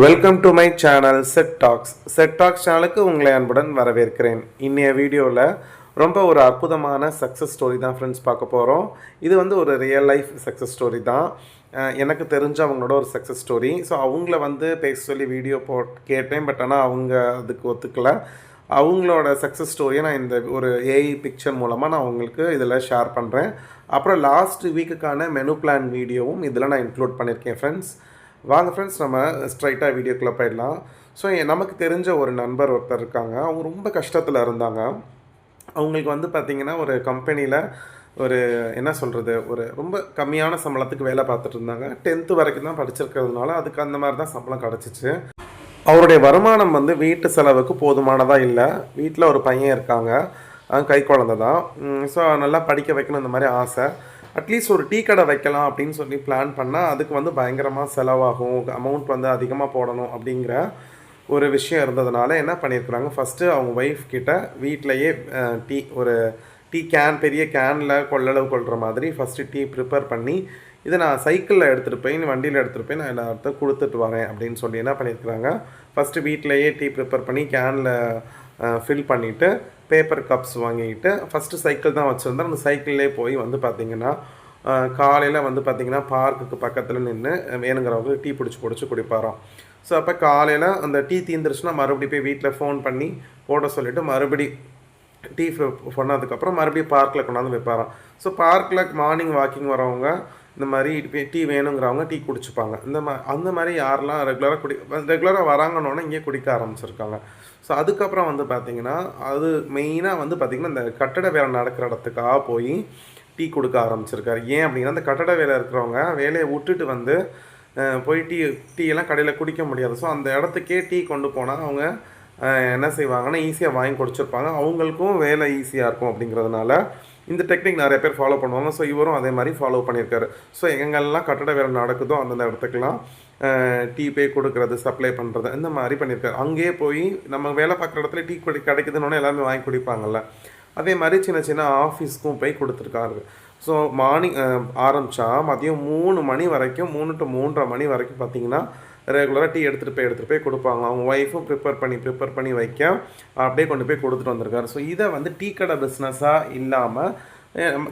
Welcome to my channel set tax சேனலுக்கு உங்களை அன்புடன் வரவேற்கிறேன். இன்னைய வீடியோவில் ரொம்ப ஒரு அற்புதமான சக்ஸஸ் ஸ்டோரி தான் ஃப்ரெண்ட்ஸ் பார்க்க போகிறோம். இது வந்து ஒரு ரியல் லைஃப் சக்ஸஸ் ஸ்டோரி தான். எனக்கு தெரிஞ்ச அவங்களோட ஒரு சக்ஸஸ் ஸ்டோரி. ஸோ அவங்கள வந்து பேச சொல்லி வீடியோ கேட்டேன். பட் ஆனால் அவங்க அதுக்கு ஒத்துக்கலை. அவங்களோட சக்ஸஸ் ஸ்டோரியை நான் இந்த ஒரு ஏஐ பிக்சர் மூலமாக நான் உங்களுக்கு இதில் ஷேர் பண்ணுறேன். அப்புறம் லாஸ்ட் வீக்குக்கான மெனு பிளான் வீடியோவும் இதில் நான் இன்க்ளூட் பண்ணியிருக்கேன் ஃப்ரெண்ட்ஸ். வாங்க ஃப்ரெண்ட்ஸ், நம்ம ஸ்ட்ரைட்டாக வீடியோக்குள்ளே போயிடலாம். ஸோ நமக்கு தெரிஞ்ச ஒரு நண்பர் ஒருத்தர் இருக்காங்க. அவங்க ரொம்ப கஷ்டத்தில் இருந்தாங்க. அவங்களுக்கு வந்து பார்த்திங்கன்னா ஒரு கம்பெனியில் ஒரு என்ன சொல்கிறது, ஒரு ரொம்ப கம்மியான சம்பளத்துக்கு வேலை பார்த்துட்டு இருந்தாங்க. 10th வரைக்கும் தான் படிச்சிருக்கிறதுனால அதுக்கு அந்த மாதிரி தான் சம்பளம் கிடச்சிச்சு. அவருடைய வருமானம் வந்து வீட்டு செலவுக்கு போதுமானதாக இல்லை. வீட்டில் ஒரு பையன் இருக்காங்க, கை குழந்தை தான். ஸோ நல்லா படிக்க வைக்கணும் இந்த மாதிரி ஆசை. அட்லீஸ்ட் ஒரு டீ கடை வைக்கலாம் அப்படின்னு சொல்லி பிளான் பண்ணால் அதுக்கு வந்து பயங்கரமாக செலவாகும், அமௌண்ட் வந்து அதிகமாக போடணும் அப்படிங்கிற ஒரு விஷயம் இருந்ததுனால என்ன பண்ணியிருக்கிறாங்க, ஃபஸ்ட்டு அவங்க ஒய்ஃப் கிட்ட வீட்டிலையே ஒரு டீ கேன், பெரிய கேனில் கொள்ளளவு கொள்கிற மாதிரி ஃபஸ்ட்டு டீ ப்ரிப்பேர் பண்ணி இதை நான் சைக்கிளில் எடுத்துகிட்டு போய் வண்டியில் எடுத்துகிட்டு போய் நான் எல்லாத்தையும் கொடுத்துட்டு வரேன் அப்படின்னு சொல்லி என்ன பண்ணியிருக்கிறாங்க, ஃபஸ்ட்டு வீட்டிலையே டீ ப்ரிப்பேர் பண்ணி கேனில் ஃபில் பண்ணிவிட்டு பேப்பர் கப்ஸ் வாங்கிக்கிட்டு ஃபஸ்ட்டு சைக்கிள் தான் வச்சுருந்தேன். அந்த சைக்கிள்லே போய் வந்து பார்த்திங்கன்னா காலையில் வந்து பார்த்திங்கன்னா பார்க்குக்கு பக்கத்தில் நின்று வேணுங்கிறவங்க டீ பிடிச்சி குடிப்பாராம். ஸோ அப்போ காலையில் அந்த டீ தீந்துருச்சுன்னா மறுபடியும் போய் வீட்டில் ஃபோன் பண்ணி போட சொல்லிவிட்டு மறுபடி டீ பண்ணதுக்கப்புறம் மறுபடியும் பார்க்கில் கொண்டாந்து வைப்பாராம். ஸோ பார்க்கில் மார்னிங் வாக்கிங் வரவங்க இந்த மாதிரி டீ வேணுங்கிறவங்க டீ குடிச்சுப்பாங்க. அந்த மாதிரி யாரெல்லாம் ரெகுலராக வராங்கன்னொன்னே இங்கே குடிக்க ஆரம்பிச்சிருக்காங்க. ஸோ அதுக்கப்புறம் வந்து பார்த்திங்கன்னா அது மெயினாக வந்து பார்த்திங்கன்னா இந்த கட்டட வேலை நடக்கிற இடத்துக்காக போய் டீ கொடுக்க ஆரம்பிச்சிருக்காரு. ஏன் அப்படின்னா அந்த கட்டட வேலை இருக்கிறவங்க வேலையை விட்டுட்டு வந்து போய் டீயெல்லாம் கடையில் குடிக்க முடியாது. ஸோ அந்த இடத்துக்கே டீ கொண்டு போனால் அவங்க என்ன செய்வாங்கன்னா ஈஸியாக வாங்கி குடிச்சிருப்பாங்க, அவங்களுக்கும் வேலை ஈஸியாக இருக்கும். அப்படிங்கிறதுனால இந்த டெக்னிக் நிறைய பேர் ஃபாலோ பண்ணுவாங்க. ஸோ இவரும் அதே மாதிரி ஃபாலோ பண்ணியிருக்காரு. ஸோ எங்கெங்கெல்லாம் கட்டட வேலை நடக்குதோ அந்தந்த இடத்துக்கெல்லாம் டீ போய் கொடுக்குறது, சப்ளை பண்ணுறது, இந்த மாதிரி பண்ணியிருக்காரு. அங்கேயே போய் நம்ம வேலை பார்க்குற இடத்துல டீ கிடைக்குதுன்னு எல்லாருமே வாங்கி குடிப்பாங்கள்ல, அதே மாதிரி சின்ன சின்ன ஆஃபீஸ்க்கும் போய் கொடுத்துருக்காரு. ஸோ மார்னிங் ஆரம்பித்தா மதியம் 3 மணி வரைக்கும், 3 to 3:30 மணி வரைக்கும் பார்த்திங்கன்னா ரெகுலராக டீ எடுத்துகிட்டு போய் கொடுப்பாங்க. அவங்க ஒய்ஃபும் ப்ரிப்பேர் பண்ணி வைக்க அப்படியே கொண்டு போய் கொடுத்துட்டு வந்திருக்காரு. ஸோ இதை வந்து டீ கடை பிஸ்னஸாக இல்லாமல்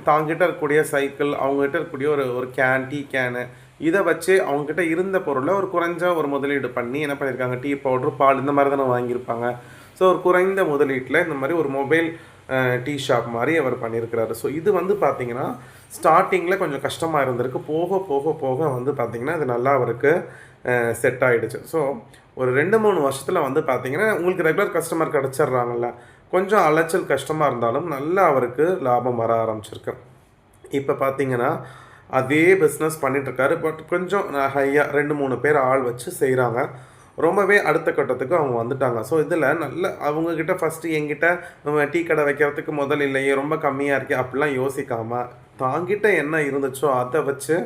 தாங்கிட்ட இருக்கக்கூடிய சைக்கிள், அவங்ககிட்ட இருக்கக்கூடிய ஒரு டீ கேனு, இதை வச்சு அவங்ககிட்ட இருந்த பொருளை ஒரு குறைஞ்ச ஒரு முதலீடு பண்ணி என்ன பண்ணியிருக்காங்க, டீ பவுட்ரு, பால் இந்த மாதிரி தானே வாங்கியிருப்பாங்க. ஸோ ஒரு குறைந்த முதலீட்டில் இந்த மாதிரி ஒரு மொபைல் டீ ஷாப் மாதிரி அவர் பண்ணியிருக்கிறாரு. ஸோ இது வந்து பார்த்திங்கன்னா ஸ்டார்டிங்கில் கொஞ்சம் கஷ்டமாக இருந்திருக்கு. போக வந்து பார்த்திங்கன்னா இது நல்லா அவருக்கு செட் ஆகிடுச்சு. ஸோ ஒரு 2-3 வருஷத்தில் வந்து பார்த்திங்கன்னா உங்களுக்கு ரெகுலர் கஸ்டமர் கிடச்சிட்றாங்கல்ல, கொஞ்சம் அலைச்சல் கஷ்டமாக இருந்தாலும் நல்லா அவருக்கு லாபம் வர ஆரம்பிச்சிருக்கு. இப்போ பார்த்திங்கன்னா அதே பிஸ்னஸ் பண்ணிகிட்ருக்காரு. பட் கொஞ்சம் ஹையாக 2-3 பேர் ஆள் வச்சு செய்கிறாங்க. ரொம்பவே அடுத்த கட்டத்துக்கு அவங்க வந்துட்டாங்க. ஸோ இதில் நல்ல அவங்கக்கிட்ட ஃபஸ்ட்டு என்கிட்ட டீ கடை வைக்கிறதுக்கு முதல் இல்லையே, ரொம்ப கம்மியாக இருக்கே அப்படிலாம் யோசிக்காமல் தாங்கிட்ட என்ன இருந்துச்சோ அதை வச்சு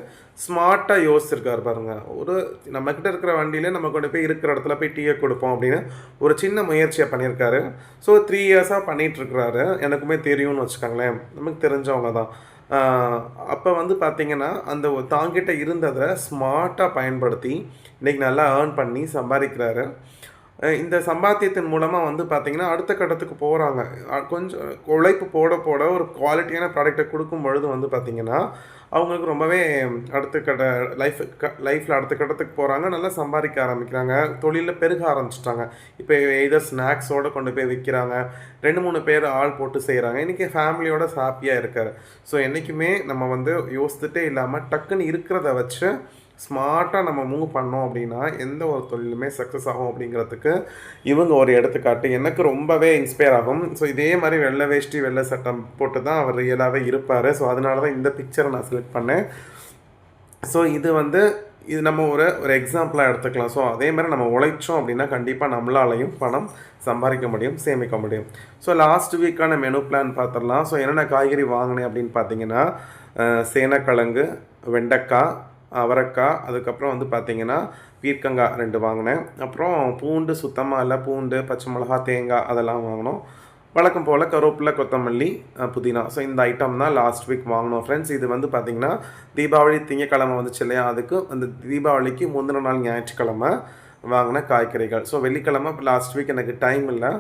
ஸ்மார்ட்டாக யோசிச்சிருக்காரு பாருங்கள். ஒரு நம்மக்கிட்ட இருக்கிற வண்டியிலே நம்ம கொண்டு போய் இருக்கிற இடத்துல போய் டீயை கொடுப்போம் அப்படின்னு ஒரு சின்ன முயற்சியை பண்ணியிருக்காரு. ஸோ 3 இயர்ஸாக பண்ணிகிட்ருக்கிறாரு. எனக்குமே தெரியும்னு வச்சுக்கோங்களேன், நமக்கு தெரிஞ்சவங்க தான். அப்போ வந்து பார்த்திங்கன்னா அந்த தாங்கிட்ட இருந்ததை ஸ்மார்ட்டாக பயன்படுத்தி இன்றைக்கி நல்லா ஏர்ன் பண்ணி சம்பாதிக்கிறாரு. இந்த சம்பாத்தியத்தின் மூலமாக வந்து பார்த்திங்கன்னா அடுத்த கட்டத்துக்கு போகிறாங்க. கொஞ்சம் உழைப்பு போட ஒரு குவாலிட்டியான ப்ராடக்டை கொடுக்கும் பொழுது வந்து பார்த்திங்கன்னா அவங்களுக்கு ரொம்பவே அடுத்த கட்ட லைஃப்பில் அடுத்த கட்டத்துக்கு போகிறாங்க, நல்லா சம்பாதிக்க ஆரம்பிக்கிறாங்க, தொழிலில் பெருக ஆரம்பிச்சிட்டாங்க. இப்போ எதர் ஸ்நாக்ஸோடு கொண்டு போய் விற்கிறாங்க, 2-3 பேர் ஆள் போட்டு செய்கிறாங்க. இன்றைக்கி ஃபேமிலியோட ஹாப்பியாக இருக்கார். ஸோ என்றைக்குமே நம்ம வந்து யோசித்துட்டே இல்லாமல் டக்குன்னு இருக்கிறத வச்சு ஸ்மார்ட்டாக நம்ம மூவ் பண்ணோம் அப்படின்னா எந்த ஒரு தொழிலுமே சக்ஸஸ் ஆகும். அப்படிங்கிறதுக்கு இவங்க ஒரு எடுத்துக்காட்டு எனக்கு ரொம்பவே இன்ஸ்பயர் ஆகும். ஸோ இதே மாதிரி வெள்ளை வேஷ்டி வெள்ளை சட்டம் போட்டு தான் அவர் ரியலாகவே இருப்பார். ஸோ அதனால தான் இந்த பிக்சரை நான் செலக்ட் பண்ணேன். ஸோ இது நம்ம ஒரு எக்ஸாம்பிளாக எடுத்துக்கலாம். ஸோ அதே மாதிரி நம்ம உழைச்சோம் அப்படின்னா கண்டிப்பாக நம்மளாலையும் பணம் சம்பாதிக்க முடியும், சேமிக்க முடியும். ஸோ லாஸ்ட் வீக்கான மெனு பிளான் பார்த்துடலாம். ஸோ என்னென்ன காய்கறி வாங்கினேன் அப்படின்னு பார்த்தீங்கன்னா சேனக்கிழங்கு, வெண்டைக்காய், அவரைக்காய், அதுக்கப்புறம் வந்து பார்த்திங்கன்னா பீர்க்கங்காய் 2 வாங்கினேன். அப்புறம் பூண்டு, சுத்தமாக இல்லை பூண்டு, பச்சை மிளகா, தேங்காய் அதெல்லாம் வாங்கினோம். வழக்கம் போல் கருவேப்பிலை, கொத்தமல்லி, புதினா. ஸோ இந்த ஐட்டம் தான் லாஸ்ட் வீக் வாங்கினோம் ஃப்ரெண்ட்ஸ். இது வந்து பார்த்திங்கன்னா தீபாவளி திங்கக்கிழமை வந்துச்சு இல்லையா, அதுக்கு அந்த தீபாவளிக்கு முந்தின நாள் ஞாயிற்றுக்கிழமை வாங்கின காய்கறிகள். ஸோ வெள்ளிக்கிழமை லாஸ்ட் வீக் எனக்கு டைம் இல்லை,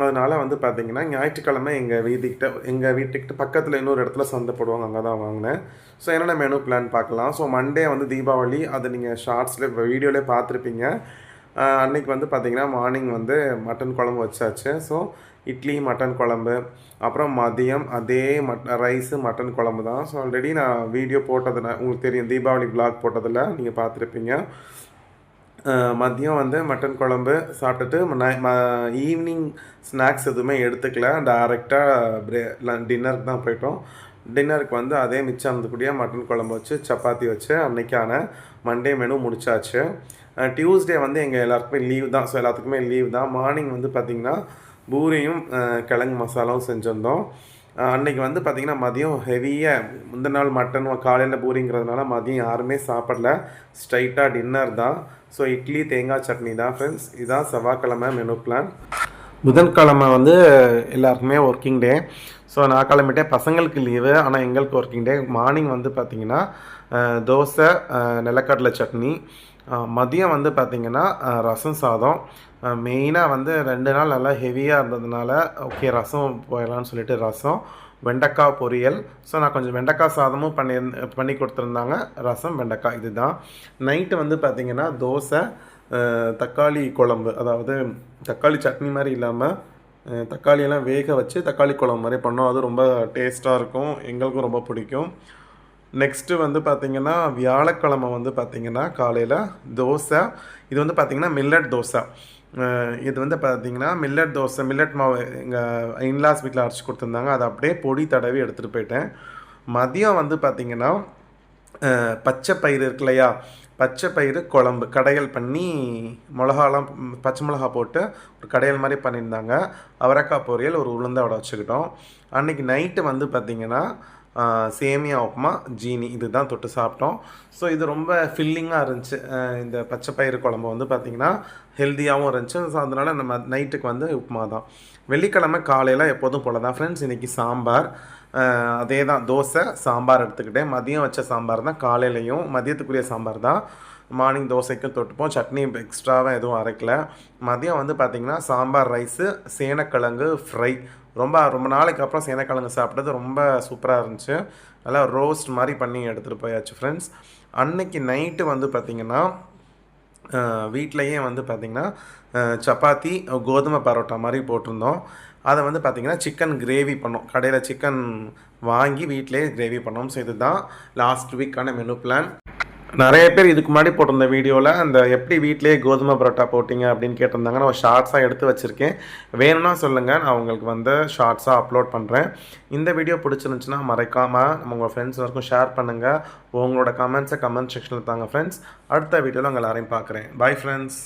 அதனால் வந்து பார்த்திங்கன்னா ஞாயிற்றுக்கிழமை எங்கள் வீட்டுக்கிட்ட பக்கத்தில் இன்னொரு இடத்துல சந்தை போடுவாங்க, அங்கே தான் வாங்கினேன். ஸோ என்னென்ன மெனு பிளான் பார்க்கலாம். ஸோ மண்டே வந்து தீபாவளி, அது நீங்கள் ஷார்ட்ஸில் வீடியோவிலே பார்த்துருப்பீங்க. அன்றைக்கி வந்து பார்த்திங்கன்னா மார்னிங் வந்து மட்டன் குழம்பு வச்சாச்சு. ஸோ இட்லி மட்டன் குழம்பு, அப்புறம் மதியம் அதே ரைஸு மட்டன் குழம்பு தான். ஸோ ஆல்ரெடி நான் வீடியோ போட்டதில் உங்களுக்கு தெரியும், தீபாவளி விளாக் போட்டதில் நீங்கள் பார்த்துருப்பீங்க. மதியம் வந்து மட்டன் குழம்பு சாப்பிட்டுட்டு ஈவினிங் ஸ்நாக்ஸ் எதுவுமே எடுத்துக்கல, டைரெக்டாக டின்னருக்கு தான் போயிட்டோம். டின்னருக்கு வந்து அதே மிச்சம் இருந்தக்கூடிய மட்டன் குழம்பு வச்சு சப்பாத்தி வச்சு அன்றைக்கான மண்டே மெனு முடிச்சாச்சு. டியூஸ்டே வந்து எங்கள் எல்லாருக்குமே லீவ் தான். ஸோ எல்லாத்துக்குமே லீவ் தான். மார்னிங் வந்து பார்த்திங்கன்னா பூரியும் கிழங்கு மசாலாவும் செஞ்சுருந்தோம். அன்றைக்கி வந்து பார்த்திங்கன்னா மதியம் ஹெவியாக முந்தின நாள் மட்டன் காலையில் பூரிங்கிறதுனால மதியம் யாருமே சாப்பிடல, ஸ்ட்ரைட்டாக டின்னர் தான். ஸோ இட்லி தேங்காய் சட்னி தான் ஃப்ரெண்ட்ஸ். இதுதான் செவ்வாய்க்கிழமை மெனு பிளான். புதன்கிழமை வந்து எல்லாருக்குமே ஒர்க்கிங் டே. ஸோ நான் கிளம்பிட்டேன், பசங்களுக்கு லீவு, ஆனால் எங்களுக்கு ஒர்க்கிங் டே. மார்னிங் வந்து பார்த்திங்கன்னா தோசை நிலக்கடலை சட்னி, மதியம் வந்து பார்த்திங்கன்னா ரசம் சாதம். மெயினாக வந்து 2 நாள் நல்லா ஹெவியாக இருந்ததுனால ஓகே ரசம் போயிடலான்னு சொல்லிட்டு ரசம், வெண்டைக்காய் பொரியல். ஸோ நான் கொஞ்சம் வெண்டைக்காய் சாதமும் பண்ணி கொடுத்துருந்தாங்க, ரசம் வெண்டைக்காய். இது தான் நைட்டு வந்து பார்த்திங்கன்னா தோசை தக்காளி குழம்பு, அதாவது தக்காளி சட்னி மாதிரி இல்லாமல் தக்காளியெல்லாம் வேக வச்சு தக்காளி குழம்பு மாதிரி பண்ணோம். அது ரொம்ப டேஸ்ட்டாக இருக்கும், எங்களுக்கும் ரொம்ப பிடிக்கும். நெக்ஸ்ட்டு வந்து பார்த்திங்கன்னா வியாழக்கிழமை வந்து பார்த்திங்கன்னா காலையில் தோசை. இது வந்து பார்த்திங்கன்னா மில்லட் தோசை. இது வந்து பார்த்திங்கன்னா மில்லட் தோசை, மில்லட் மாவு எங்கள் இன்லாஸ் வீட்டில் அரைச்சி கொடுத்துருந்தாங்க, அதை அப்படியே பொடி தடவி எடுத்துகிட்டு போயிட்டேன். மதியம் வந்து பார்த்திங்கன்னா பச்சை பயிறு இருக்கு இல்லையா, பச்சை பயிறு குழம்பு கடையல் பண்ணி மிளகாலாம் பச்சை மிளகா போட்டு ஒரு கடையல் மாதிரி பண்ணியிருந்தாங்க. அவரைக்காய் பொரியல், ஒரு உளுந்த வடை வச்சுக்கிட்டோம். அன்றைக்கி நைட்டு வந்து பார்த்திங்கன்னா சேமியா உப்புமா ஜீனி, இது தான் தொட்டு சாப்பிட்டோம். ஸோ இது ரொம்ப ஃபில்லிங்காக இருந்துச்சு. இந்த பச்சை பயிறு குழம்பு வந்து பார்த்திங்கன்னா ஹெல்த்தியாகவும் இருந்துச்சு. ஸோ அதனால் நம்ம நைட்டுக்கு வந்து உப்புமா தான். வெள்ளிக்கிழமை காலையில் எப்போதும் போல தான் ஃப்ரெண்ட்ஸ். இன்றைக்கி சாம்பார், அதே தான் தோசை சாம்பார் எடுத்துக்கிட்டேன். மதியம் வச்ச சாம்பார் தான் காலையிலையும், மதியத்துக்குரிய சாம்பார் தான் மார்னிங் தோசைக்கும் தொட்டுப்போம். சட்னி எக்ஸ்ட்ராவாக எதுவும் அரைக்கல. மதியம் வந்து பார்த்திங்கன்னா சாம்பார் ரைஸு, சேனக்கிழங்கு ஃப்ரை. ரொம்ப நாளைக்கு அப்புறம் சேனக்கிழங்கு சாப்பிட்டது ரொம்ப சூப்பராக இருந்துச்சு. நல்லா ரோஸ்ட் மாதிரி பண்ணி எடுத்துகிட்டு போயாச்சு ஃப்ரெண்ட்ஸ். அன்னைக்கு நைட்டு வந்து பார்த்திங்கன்னா வீட்டிலையே வந்து பார்த்திங்கன்னா சப்பாத்தி கோதுமை பரோட்டா மாதிரி போட்டிருந்தோம். அதை வந்து பார்த்திங்கன்னா சிக்கன் கிரேவி பண்ணோம். கடையில் சிக்கன் வாங்கி வீட்டிலே கிரேவி பண்ணோம். ஸோ இதுதான் லாஸ்ட் வீக்கான மெனு பிளான். நிறைய பேர் இதுக்கு முன்னாடி போட்டிருந்த வீடியோவில் அந்த எப்படி வீட்டிலேயே கோதுமை பரோட்டா போட்டிங்க அப்படின்னு கேட்டிருந்தாங்க. நான் ஷார்ட்ஸாக எடுத்து வச்சுருக்கேன், வேணும்னா சொல்லுங்கள், நான் உங்களுக்கு வந்து ஷார்ட்ஸாக அப்லோட் பண்ணுறேன். இந்த வீடியோ பிடிச்சிருந்துச்சுன்னா மறக்காமல் நம்ம உங்கள் ஃப்ரெண்ட்ஸ் எல்லாருக்கும் ஷேர் பண்ணுங்கள். உங்களோட கமெண்ட்ஸை கமெண்ட் செக்ஷனில் தாங்க ஃப்ரெண்ட்ஸ். அடுத்த வீடியோவில் உங்கள் எல்லாரையும் பார்க்குறேன். Bye friends.